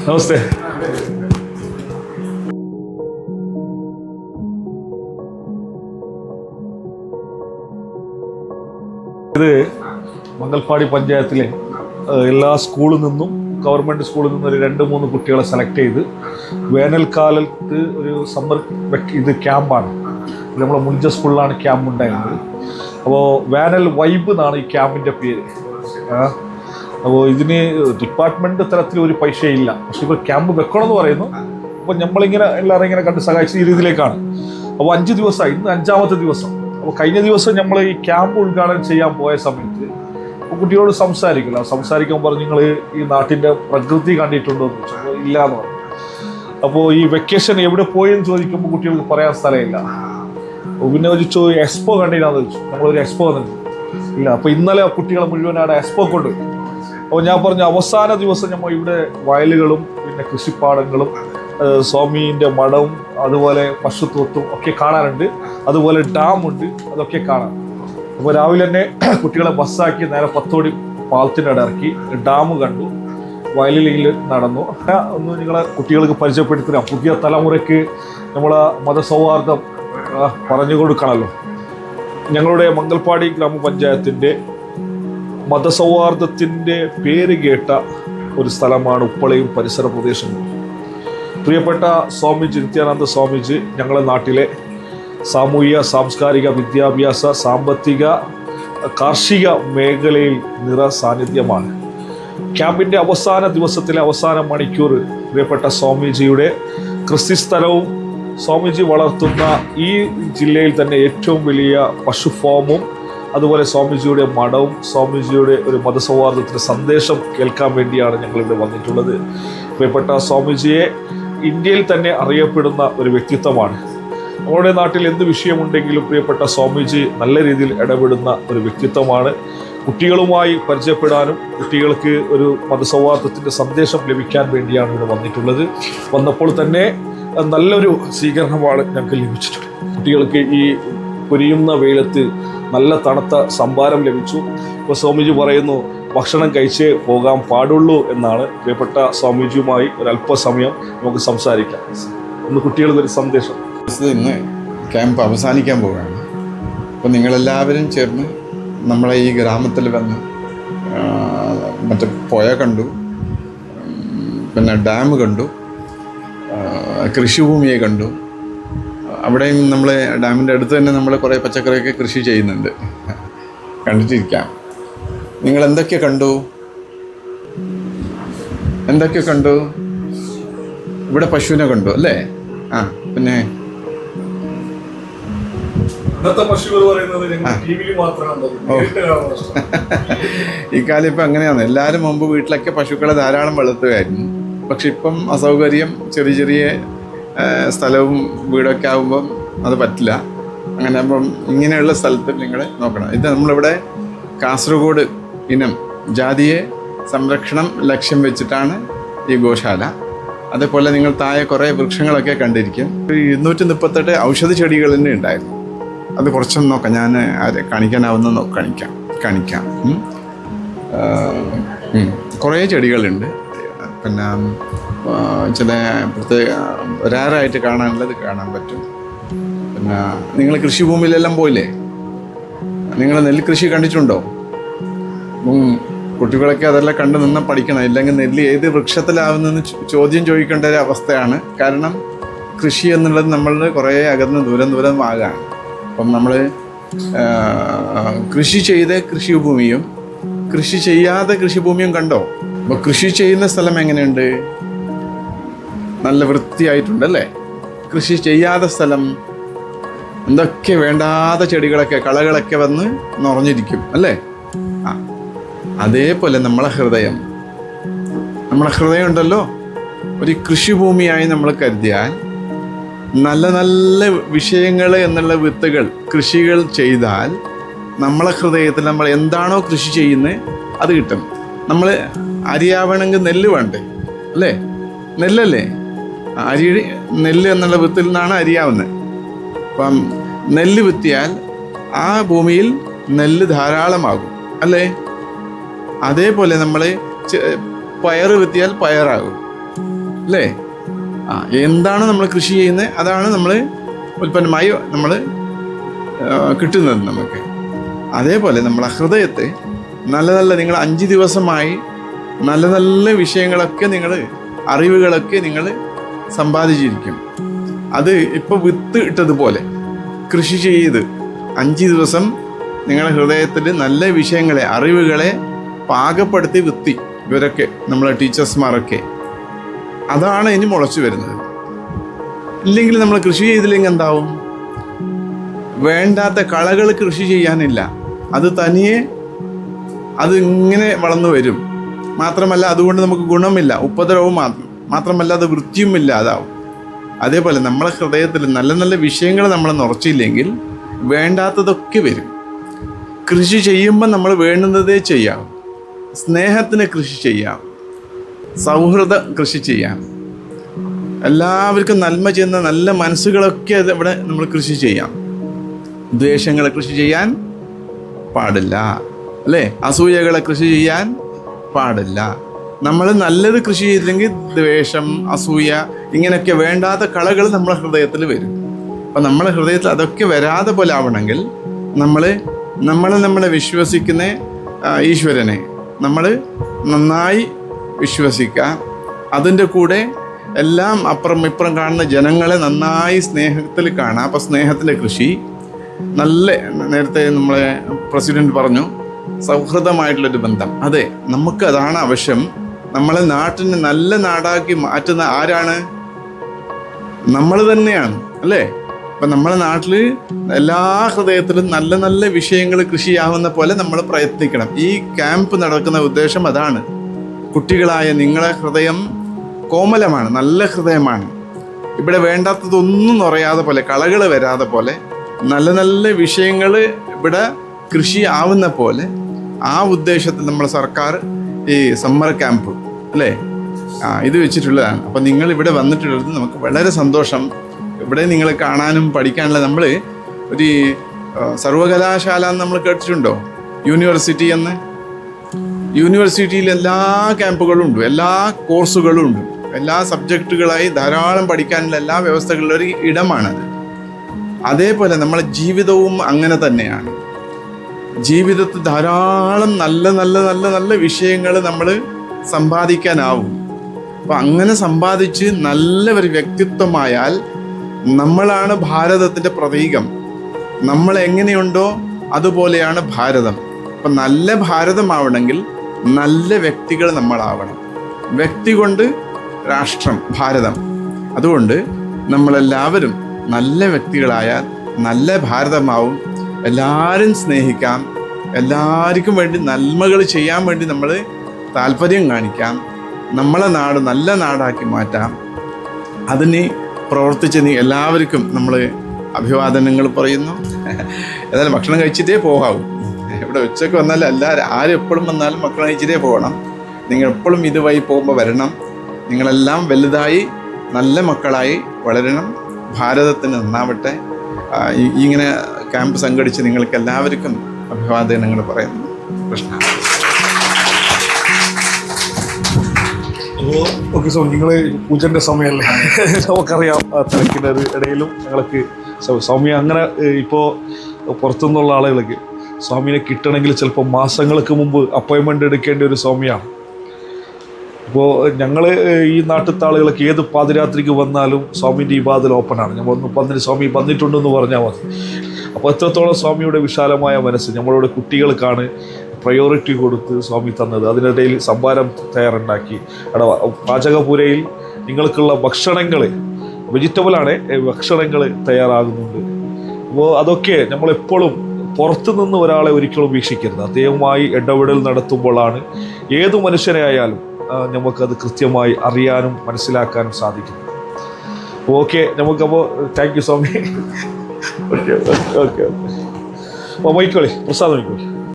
നമസ്തേ. ഇത് മംഗൽപാടി പഞ്ചായത്തിലെ എല്ലാ സ്കൂളിൽ നിന്നും ഗവൺമെൻറ് സ്കൂളിൽ നിന്നും ഒരു 2-3 കുട്ടികളെ സെലക്ട് ചെയ്ത് വേനൽക്കാലത്ത് ഒരു സമ്മർ ഇത് ക്യാമ്പാണ്. നമ്മളെ മുഞ്ച സ്കൂളിലാണ് ക്യാമ്പ് ഉണ്ടായിരുന്നത്. അപ്പോൾ വേനൽ വൈബ് എന്നാണ് ഈ ക്യാമ്പിൻ്റെ പേര്. അപ്പോൾ ഇതിന് ഡിപ്പാർട്ട്മെൻറ്റ് തലത്തിൽ ഒരു പൈസയില്ല, പക്ഷെ ഇപ്പോൾ ക്യാമ്പ് വെക്കണമെന്ന് പറയുന്നു. അപ്പോൾ നമ്മളിങ്ങനെ എല്ലാവരും ഇങ്ങനെ കണ്ട് സഹായിച്ച ഈ രീതിയിലേക്കാണ്. അപ്പോൾ 5 ദിവസമായി, ഇന്ന് 5ാമത്തെ ദിവസം. അപ്പോൾ കഴിഞ്ഞ ദിവസം നമ്മൾ ഈ ക്യാമ്പ് ഉദ്ഘാടനം ചെയ്യാൻ പോയ സമയത്ത് കുട്ടികളോട് സംസാരിക്കാൻ പറഞ്ഞു, നിങ്ങൾ ഈ നാട്ടിൻ്റെ പ്രകൃതി കണ്ടിട്ടുണ്ടോ എന്ന് ചോദിച്ചു. ഇല്ല എന്ന് പറഞ്ഞു. അപ്പോൾ ഈ വെക്കേഷൻ എവിടെ പോയെന്ന് ചോദിക്കുമ്പോൾ കുട്ടികൾക്ക് പറയാൻ സ്ഥലമില്ല. പിന്നെ ചോദിച്ചു എക്സ്പോ കണ്ടില്ലാന്ന് ചോദിച്ചു. നമ്മളൊരു എക്സ്പോ വന്നിട്ട് ഇല്ല. അപ്പോൾ ഇന്നലെ കുട്ടികളെ മുഴുവൻ അവിടെ എക്സ്പോ കൊണ്ട്. അപ്പോൾ ഞാൻ പറഞ്ഞു അവസാന ദിവസം നമ്മൾ ഇവിടെ വയലുകളും പിന്നെ കൃഷിപ്പാടങ്ങളും സ്വാമീൻ്റെ മഠവും അതുപോലെ പശുത്വത്തും ഒക്കെ കാണാനുണ്ട്. അതുപോലെ ഡാമുണ്ട്, അതൊക്കെ കാണാം. അപ്പോൾ രാവിലെ തന്നെ കുട്ടികളെ ബസ്സാക്കി നേരെ 10 മണി പാലത്തിനടെ ഇറക്കി ഡാം കണ്ടു, വയലിൽ നടന്നു. ഒന്ന് നിങ്ങളെ കുട്ടികൾക്ക് പരിചയപ്പെടുത്തുക. പുതിയ തലമുറയ്ക്ക് നമ്മളെ മതസൗഹാർദ്ദം പറഞ്ഞു കൊടുക്കണമല്ലോ. ഞങ്ങളുടെ മംഗൽപാടി ഗ്രാമപഞ്ചായത്തിൻ്റെ മതസൗഹാർദ്ദത്തിൻ്റെ പേര് കേട്ട ഒരു സ്ഥലമാണ് ഉപ്പളയും പരിസര പ്രദേശങ്ങളും. പ്രിയപ്പെട്ട സ്വാമിജി നിത്യാനന്ദ സ്വാമിജി ഞങ്ങളുടെ നാട്ടിലെ സാമൂഹിക, സാംസ്കാരിക, വിദ്യാഭ്യാസ, സാമ്പത്തിക, കാർഷിക മേഖലയിൽ സാന്നിധ്യമാണ്. ക്യാമ്പിൻ്റെ അവസാന ദിവസത്തിലെ അവസാന മണിക്കൂർ പ്രിയപ്പെട്ട സ്വാമിജിയുടെ കൃഷിസ്ഥലവും സ്വാമിജി വളർത്തുന്ന ഈ ജില്ലയിൽ തന്നെ ഏറ്റവും വലിയ പശു ഫാമും അതുപോലെ സ്വാമിജിയുടെ മഠവും സ്വാമിജിയുടെ ഒരു മതസൗഹാർദ്ദത്തിൻ്റെ സന്ദേശം കേൾക്കാൻ വേണ്ടിയാണ് ഞങ്ങളിവിടെ വന്നിട്ടുള്ളത്. പ്രിയപ്പെട്ട സ്വാമിജിയെ ഇന്ത്യയിൽ തന്നെ അറിയപ്പെടുന്ന ഒരു വ്യക്തിത്വമാണ്. നമ്മുടെ നാട്ടിൽ എന്ത് വിഷയമുണ്ടെങ്കിലും പ്രിയപ്പെട്ട സ്വാമിജി നല്ല രീതിയിൽ ഇടപെടുന്ന ഒരു വ്യക്തിത്വമാണ്. കുട്ടികളുമായി പരിചയപ്പെടാനും കുട്ടികൾക്ക് ഒരു മതസൗഹാർദ്ദത്തിൻ്റെ സന്ദേശം ലഭിക്കാൻ വേണ്ടിയാണ് ഇവിടെ വന്നിട്ടുള്ളത്. വന്നപ്പോൾ തന്നെ നല്ലൊരു സ്വീകരണമാണ് ഞങ്ങൾക്ക് ലഭിച്ചിട്ടുള്ളത്. കുട്ടികൾക്ക് ഈ പൊരിയുന്ന വെയിലത്ത് നല്ല തണുത്ത സംഭാരം ലഭിച്ചു. ഇപ്പോൾ സ്വാമിജി പറയുന്നു ഭക്ഷണം കഴിച്ചേ പോകാൻ പാടുള്ളൂ എന്നാണ്. പ്രിയപ്പെട്ട സ്വാമിജിയുമായി ഒരല്പസമയം നമുക്ക് സംസാരിക്കാം. ഒന്ന് കുട്ടികൾക്കൊരു സന്ദേശം. ഇന്ന് ക്യാമ്പ് അവസാനിക്കാൻ പോവുകയാണ്. അപ്പോൾ നിങ്ങളെല്ലാവരും ചേർന്ന് നമ്മളെ ഈ ഗ്രാമത്തിൽ വന്ന് മറ്റേ പുഴ കണ്ടു, പിന്നെ ഡാം കണ്ടു, കൃഷിഭൂമിയെ കണ്ടു. അവിടെയും നമ്മൾ ഡാമിൻ്റെ അടുത്ത് തന്നെ നമ്മൾ കുറേ പച്ചക്കറിയൊക്കെ കൃഷി ചെയ്യുന്നുണ്ട്. കണ്ടിട്ടിരിക്കാം. നിങ്ങൾ എന്തൊക്കെ കണ്ടു? ഇവിടെ പശുവിനെ കണ്ടു അല്ലേ? പിന്നെ ഇക്കാലം ഇപ്പം അങ്ങനെയാണ്. എല്ലാവരും മുമ്പ് വീട്ടിലൊക്കെ പശുക്കളെ ധാരാളം വളർത്തുകയായിരുന്നു. പക്ഷെ ഇപ്പം അസൗകര്യം, ചെറിയ സ്ഥലവും വീടൊക്കെ ആകുമ്പം അത് പറ്റില്ല. അങ്ങനെ അപ്പം ഇങ്ങനെയുള്ള സ്ഥലത്ത് നിങ്ങൾ നോക്കണം. ഇത് നമ്മളിവിടെ കാസർഗോഡ് ഇനം ജാതിയെ സംരക്ഷണം ലക്ഷ്യം വെച്ചിട്ടാണ് ഈ ഗോശാല. അതേപോലെ നിങ്ങൾ താഴെ കുറേ വൃക്ഷങ്ങളൊക്കെ കണ്ടിരിക്കും. 238 ഔഷധ ചെടികൾ തന്നെ ഉണ്ടായിരുന്നു. അത് കുറച്ചൊന്ന് നോക്കാം. ഞാൻ കാണിക്കാനാവുന്ന കാണിക്കാം. കുറേ ചെടികളുണ്ട്. പിന്നെ ചില പ്രത്യേക റയറായിട്ട് കാണാനുള്ളത് കാണാൻ പറ്റും. പിന്നെ നിങ്ങൾ കൃഷിഭൂമിയിലെല്ലാം പോയില്ലേ? നിങ്ങൾ നെൽകൃഷി കണ്ടിട്ടുണ്ടോ? കുട്ടികളൊക്കെ അതെല്ലാം കണ്ടു നിന്ന് പഠിക്കണം. ഇല്ലെങ്കിൽ നെല്ല് ഏത് വൃക്ഷത്തിലാവുന്നെന്ന് ചോദ്യം ചോദിക്കേണ്ട ഒരു അവസ്ഥയാണ്. കാരണം കൃഷി എന്നുള്ളത് നമ്മളുടെ കുറേ അകന്ന് ദൂരം ആകാണ്. അപ്പം നമ്മൾ കൃഷി ചെയ്ത കൃഷിഭൂമിയും കൃഷി ചെയ്യാതെ കൃഷിഭൂമിയും കണ്ടോ? അപ്പോൾ കൃഷി ചെയ്യുന്ന സ്ഥലം എങ്ങനെയുണ്ട്? നല്ല വൃത്തിയായിട്ടുണ്ടല്ലേ? കൃഷി ചെയ്യാത്ത സ്ഥലം എന്തൊക്കെ വേണ്ടാത്ത ചെടികളൊക്കെ കളകളൊക്കെ വന്ന് നിറഞ്ഞിരിക്കും അല്ലേ? അതേപോലെ നമ്മളെ ഹൃദയം ഉണ്ടല്ലോ, ഒരു കൃഷിഭൂമിയായി നമ്മൾ കരുതിയാൽ നല്ല നല്ല വിഷയങ്ങൾ എന്നുള്ള വിത്തുകൾ കൃഷികൾ ചെയ്താൽ നമ്മളെ ഹൃദയത്തിൽ നമ്മൾ എന്താണോ കൃഷി ചെയ്യുന്നത് അത് കിട്ടും. നമ്മൾ അരിയാവണമെങ്കിൽ നെല്ല് വേണ്ടേ അല്ലേ? നെല്ലല്ലേ? നെല്ല് എന്നുള്ള വിത്തിൽ നിന്നാണ് അരിയാവുന്നത്. അപ്പം നെല്ല് വിത്തിയാൽ ആ ഭൂമിയിൽ നെല്ല് ധാരാളമാകും അല്ലേ? അതേപോലെ നമ്മൾ പയറ് വിത്തിയാൽ പയറാകും. അല്ലേ? എന്താണ് നമ്മൾ കൃഷി ചെയ്യുന്നത് അതാണ് നമ്മൾ ഉൽപ്പന്നമായി നമ്മൾ കിട്ടുന്നത് നമുക്ക്. അതേപോലെ നമ്മളെ ഹൃദയത്തെ നല്ല നല്ല നിങ്ങൾ 5 ദിവസമായി നല്ല നല്ല വിഷയങ്ങളൊക്കെ നിങ്ങൾ അറിവുകളൊക്കെ നിങ്ങൾ സമ്പാദിച്ചിരിക്കും. അത് ഇപ്പോൾ വിത്ത് ഇട്ടതുപോലെ കൃഷി ചെയ്ത് 5 ദിവസം നിങ്ങളുടെ ഹൃദയത്തിൽ നല്ല വിഷയങ്ങളെ അറിവുകളെ പാകപ്പെടുത്തി വിത്തി ഇവരൊക്കെ നമ്മളെ ടീച്ചേഴ്സ്മാരൊക്കെ അതാണ് ഇനി മുളച്ചു വരുന്നത്. ഇല്ലെങ്കിൽ നമ്മൾ കൃഷി ചെയ്തില്ലെങ്കിൽ എന്താവും? വേണ്ടാത്ത കളകൾ കൃഷി ചെയ്യാനില്ല, അത് തനിയെ അത് ഇങ്ങനെ വളർന്നു വരും. മാത്രമല്ല അതുകൊണ്ട് നമുക്ക് ഗുണമില്ല, ഉപദ്രവവും മാത്രമല്ല അത് വൃത്തിയും ഇല്ലാതാവും. അതേപോലെ നമ്മളെ ഹൃദയത്തിൽ നല്ല നല്ല വിഷയങ്ങൾ നമ്മൾ നിറച്ചില്ലെങ്കിൽ വേണ്ടാത്തതൊക്കെ വരും. കൃഷി ചെയ്യുമ്പോൾ നമ്മൾ വേണ്ടുന്നതേ ചെയ്യാം. സ്നേഹത്തിന് കൃഷി ചെയ്യാം, സൗഹൃദ കൃഷി ചെയ്യാം, എല്ലാവർക്കും നന്മ ചെയ്യുന്ന നല്ല മനസ്സുകളൊക്കെ അത് ഇവിടെ നമ്മൾ കൃഷി ചെയ്യാം. ദ്വേഷങ്ങളെ കൃഷി ചെയ്യാൻ പാടില്ല, അല്ലേ? അസൂയകളെ കൃഷി ചെയ്യാൻ പാടില്ല. നമ്മൾ നല്ലത് കൃഷി ചെയ്തില്ലെങ്കിൽ ദ്വേഷം, അസൂയ ഇങ്ങനെയൊക്കെ വേണ്ടാത്ത കളകൾ നമ്മളെ ഹൃദയത്തിൽ വരും. അപ്പം നമ്മളെ ഹൃദയത്തിൽ അതൊക്കെ വരാതെ പോലെ ആവണമെങ്കിൽ നമ്മളെ വിശ്വസിക്കുന്ന ഈശ്വരനെ നമ്മൾ നന്നായി വിശ്വസിക്കുക. അതിൻ്റെ കൂടെ എല്ലാം അപ്പുറം ഇപ്പുറം കാണുന്ന ജനങ്ങളെ നന്നായി സ്നേഹത്തിൽ കാണാം. അപ്പം സ്നേഹത്തിൻ്റെ കൃഷി നല്ല, നേരത്തെ നമ്മളെ പ്രസിഡന്റ് പറഞ്ഞു, സൗഹൃദമായിട്ടുള്ളൊരു ബന്ധം. അതെ, നമുക്കതാണ് ആവശ്യം. നമ്മളെ നാട്ടിനെ നല്ല നാടാക്കി മാറ്റുന്ന ആരാണ്? നമ്മൾ തന്നെയാണ്, അല്ലേ? അപ്പം നമ്മളെ നാട്ടിൽ എല്ലാ ഹൃദയത്തിലും നല്ല നല്ല വിഷയങ്ങൾ കൃഷിയാവുന്ന പോലെ നമ്മൾ പ്രയത്നിക്കണം. ഈ ക്യാമ്പ് നടക്കുന്ന ഉദ്ദേശം അതാണ്. കുട്ടികളായ നിങ്ങളെ ഹൃദയം കോമലമാണ്, നല്ല ഹൃദയമാണ്. ഇവിടെ വേണ്ടാത്തതൊന്നും നിറയാതെ പോലെ, കളകൾ വരാതെ പോലെ, നല്ല നല്ല വിഷയങ്ങൾ ഇവിടെ കൃഷി ആവുന്ന പോലെ ആ ഉദ്ദേശത്തിൽ നമ്മുടെ സർക്കാർ ഈ സമ്മർ ക്യാമ്പ്, അല്ലേ, ഇത് വെച്ചിട്ടുള്ളതാണ്. അപ്പം നിങ്ങൾ ഇവിടെ വന്നിട്ടുള്ളത് നമുക്ക് വളരെ സന്തോഷം. ഇവിടെ നിങ്ങൾ കാണാനും പഠിക്കാനുള്ള നമ്മൾ ഒരു സർവകലാശാല എന്ന് നമ്മൾ കേട്ടിട്ടുണ്ടോ? യൂണിവേഴ്സിറ്റി എന്ന്. യൂണിവേഴ്സിറ്റിയിൽ എല്ലാ ക്യാമ്പുകളും ഉണ്ട്, എല്ലാ കോഴ്സുകളും ഉണ്ട്, എല്ലാ സബ്ജക്റ്റുകളായി ധാരാളം പഠിക്കാനുള്ള എല്ലാ വ്യവസ്ഥകളുള്ള ഒരു ഇടമാണത്. അതേപോലെ നമ്മളെ ജീവിതവും അങ്ങനെ തന്നെയാണ്. ജീവിതത്തിൽ ധാരാളം നല്ല നല്ല നല്ല നല്ല വിഷയങ്ങൾ നമ്മൾ സമ്പാദിക്കാനാവും. അപ്പം അങ്ങനെ സമ്പാദിച്ച് നല്ല ഒരു വ്യക്തിത്വമായാൽ നമ്മളാണ് ഭാരതത്തിൻ്റെ പ്രതീകം. നമ്മൾ എങ്ങനെയുണ്ടോ അതുപോലെയാണ് ഭാരതം. അപ്പം നല്ല ഭാരതമാവണമെങ്കിൽ നല്ല വ്യക്തികൾ നമ്മളാവണം. വ്യക്തി കൊണ്ട് രാഷ്ട്രം, ഭാരതം. അതുകൊണ്ട് നമ്മളെല്ലാവരും നല്ല വ്യക്തികളായാൽ നല്ല ഭാരതമാവും. എല്ലാവരും സ്നേഹിക്കാം, എല്ലാവർക്കും വേണ്ടി നന്മകൾ ചെയ്യാൻ വേണ്ടി നമ്മൾ താല്പര്യം കാണിക്കാം. നമ്മളെ നാട് നല്ല നാടാക്കി മാറ്റാം. അതിന് പ്രവർത്തിച്ച് എല്ലാവർക്കും നമ്മൾ അഭിവാദനങ്ങൾ പറയുന്നു. ഏതായാലും ഭക്ഷണം കഴിച്ചിട്ടേ പോകാവൂ. ഇവിടെ ഉച്ചയ്ക്ക് വന്നാൽ ആരും എപ്പോഴും വന്നാലും ഭക്ഷണം കഴിച്ചിട്ടേ പോകണം. നിങ്ങൾ എപ്പോഴും ഇതുവഴി പോകുമ്പോൾ വരണം. നിങ്ങളെല്ലാം വലുതായി നല്ല മക്കളായി വളരണം. ഭാരതത്തിന് നന്നാവട്ടെ. ഇങ്ങനെ ക്യാമ്പ് സംഘടിച്ച് നിങ്ങൾക്ക് എല്ലാവർക്കും അഭിവാദനങ്ങൾ പറയുന്നു. കൃഷ്ണ. ഓക്കെ, സോ നിങ്ങൾ പൂജൻ്റെ സമയമല്ലേ, നമുക്കറിയാം. തിരക്കിൻ്റെ ഇടയിലും ഞങ്ങൾക്ക് സ്വാമി അങ്ങനെ ഇപ്പോൾ പുറത്തുനിന്നുള്ള ആളുകൾക്ക് സ്വാമിനെ കിട്ടണമെങ്കിൽ ചിലപ്പോൾ മാസങ്ങൾക്ക് മുമ്പ് അപ്പോയിൻമെൻ്റ് എടുക്കേണ്ട ഒരു സ്വാമിയാണ്. അപ്പോൾ ഞങ്ങൾ ഈ നാട്ടിലത്തെ ആളുകളൊക്കെ ഏത് പാതിരാത്രിക്ക് വന്നാലും സ്വാമിൻ്റെ ഈ വാതിൽ ഓപ്പണാണ്. നമ്മൾ ഒന്ന് സ്വാമി വന്നിട്ടുണ്ടെന്ന് പറഞ്ഞാൽ മതി. അപ്പോൾ എത്രത്തോളം സ്വാമിയുടെ വിശാലമായ മനസ്സ് നമ്മളുടെ കുട്ടികൾക്കാണ് പ്രയോറിറ്റി കൊടുത്ത് സ്വാമി തന്നത്. അതിനിടയിൽ സംഭാരം തയ്യാറുണ്ടാക്കി പാചകപുരയിൽ നിങ്ങൾക്കുള്ള ഭക്ഷണങ്ങൾ, വെജിറ്റബിളാണ് ഭക്ഷണങ്ങൾ തയ്യാറാകുന്നുണ്ട്. അപ്പോൾ അതൊക്കെ നമ്മളെപ്പോഴും പുറത്തു നിന്ന് ഒരാളെ ഒരിക്കലും വീക്ഷിക്കരുത്. അദ്ദേഹവുമായി ഇടപെടൽ നടത്തുമ്പോഴാണ് ഏത് മനുഷ്യനെ ആയാലും നമുക്കത് കൃത്യമായി അറിയാനും മനസ്സിലാക്കാനും സാധിക്കും. ഓക്കെ, നമുക്കപ്പോൾ thank you Swami. Okay okay okay, അപ്പോൾ വൈക്കോളി, പ്രസാദം വയ്ക്കോളി.